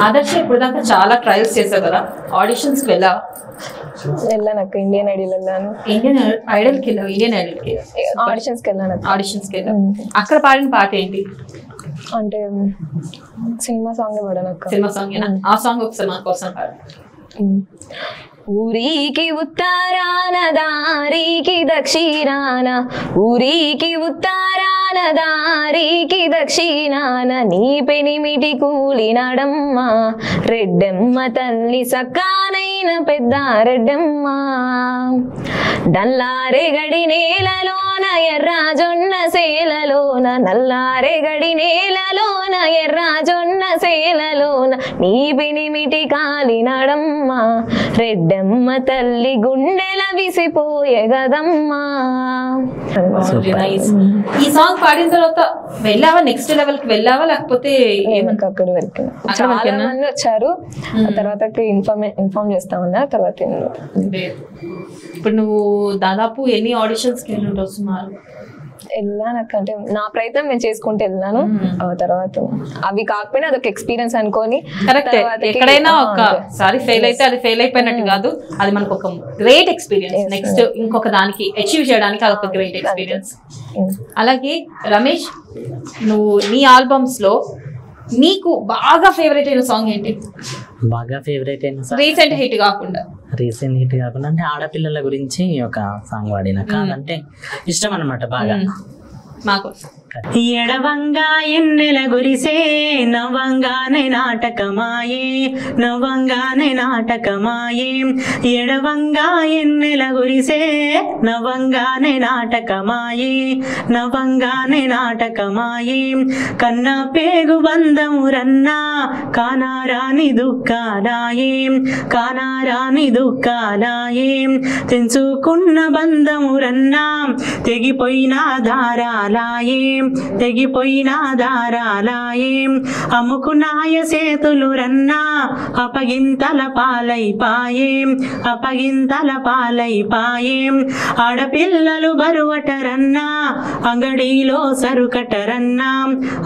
ఆదర్శ ఇప్పుడు దాకా చాలా ట్రయల్స్ చేసావు కదా, ఆడిషన్స్కి వెళ్ళావు? వెళ్ళాను, ఇండియన్ ఐడల్ వెళ్ళాను. ఇండియన్ ఐడల్కి వెళ్ళావు? ఇండియన్ ఐడల్కి ఆడిషన్స్కి వెళ్ళాను. ఆడిషన్స్కి వెళ్ళావు. అక్కడ పాడిన పాట ఏంటి? అంటే సినిమా సాంగ్ పాడాను. Cinema song. ఆ సాంగ్ ఒకసారి మా కోసం పాడు. ఊరికి ఉత్తరాన దారికి దక్షిణాన, ఊరికి ఉత్తరాన దారికి దక్షిణాన, నీ పెనిమిటి కూలినాడమ్మ రెడ్డమ్మ తల్లి సక్కానైన పెద్ద రెడ్డమ్మ. నల్లారెగడి నేలలోన ఎర్ర జొన్న సేలలోన, నల్లారెగడి నేలలోన ఎర్ర జొన్న సేలలోన, నీ పెనిమిటి కాలినాడమ్మ రెడ్డమ్మ తల్లి గుండెల విసిపోయే గదమ్మా. ఈ సాంగ్ పాడిన తర్వాత వెళ్ళావా, నెక్స్ట్ లెవెల్ కి వెళ్ళావా, లేకపోతే అక్కడి వరకు వచ్చారు, తర్వాత ఇన్ఫార్మ్ చేస్తామన్నా తర్వాత. ఇప్పుడు నువ్వు దాదాపు ఎన్ని ఆడిషన్స్ కి వెళ్ళి సుమారు? వెళ్ళానంటే నా ప్రయత్నం నేను చేసుకుంటూ వెళ్ళాను. తర్వాత అవి కాకపోయినా అదొక ఎక్స్పీరియన్స్ అనుకోని, ఎక్కడైనా ఒకసారి ఫెయిల్ అయితే అది ఫెయిల్ అయిపోయినట్టు కాదు, అది మనకు ఒక గ్రేట్ ఎక్స్పీరియన్స్. నెక్స్ట్ ఇంకొక దానికి అచీవ్ చేయడానికి అదొక గ్రేట్ ఎక్స్పీరియన్స్. అలాగే రమేష్, నువ్వు నీ ఆల్బమ్స్ లో నీకు బాగా ఫేవరెట్ అయిన సాంగ్ ఏంటి? బాగా ఫేవరెట్ అయిన సాంగ్ రీసెంట్ హిట్ కాకుండా అంటే ఆడపిల్లల గురించి ఒక సాంగ్ పాడిన, కాదంటే ఇష్టం అనమాట బాగా. మాకు ఎడవంగా ఎన్నెల గురిసే నవ్వంగానే నాటకమాయే, నవ్వంగానే నాటకమాయే, ఎడవంగా ఎన్నెల గురిసే నవ్వంగానే నాటకమాయే, నవ్వంగానే నాటకమాయే, కన్న పేగు బంధమురన్నా కానారాని దుఃఖాలాయే, కానారాని దుఃఖాలాయే, తెంచుకున్న బంధమురన్నా తెగిపోయిన దారాలాయే, తెగిపోయిన దారాలాయే, అమ్ముకున్నాయ సేతులు రన్నా అపగింతల పాలైపాయే, అపగింతల పాలైపాయే, ఆడపిల్లలు బరువటరన్నా అంగడిలో సరుకటరన్నా,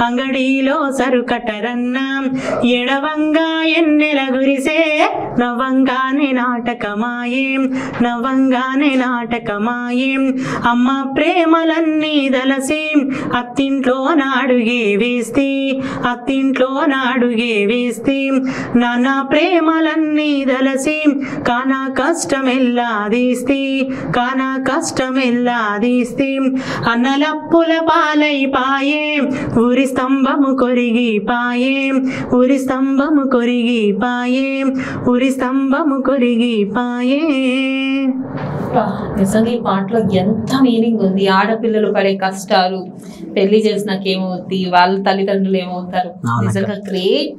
అంగడిలో సరుకటరన్నా, ఎడవంగా ఎన్నెల గురిసే నవ్వంగానే నాటకమాయే, నవ్వంగానే నాటకమాయే, అమ్మ ప్రేమలన్నీ దలసి అత్తింట్లో నాడుగే వేస్తే, అత్తింట్లో నాడుగే వేస్తే, నాన్న ప్రేమలన్నీ దలసి కానా కష్టమెల్లా తీస్తే, కానా కష్టమెల్లా తీస్తే, అన్నలప్పుల పాలైపాయే, ఊరి స్తంభము కొరిగిపాయే, ఊరి స్తంభము కొరిగిపాయే, ఊరి స్తంభము కొరిగిపాయే. నిజంగా ఈ పాటలో ఎంత మీనింగ్ ఉంది. ఆడపిల్లలు పడే కష్టాలు, పెళ్లి చేసినాక ఏమవుతుంది, వాళ్ళ తల్లిదండ్రులు ఏమవుతారు, నిజంగా గ్రేట్.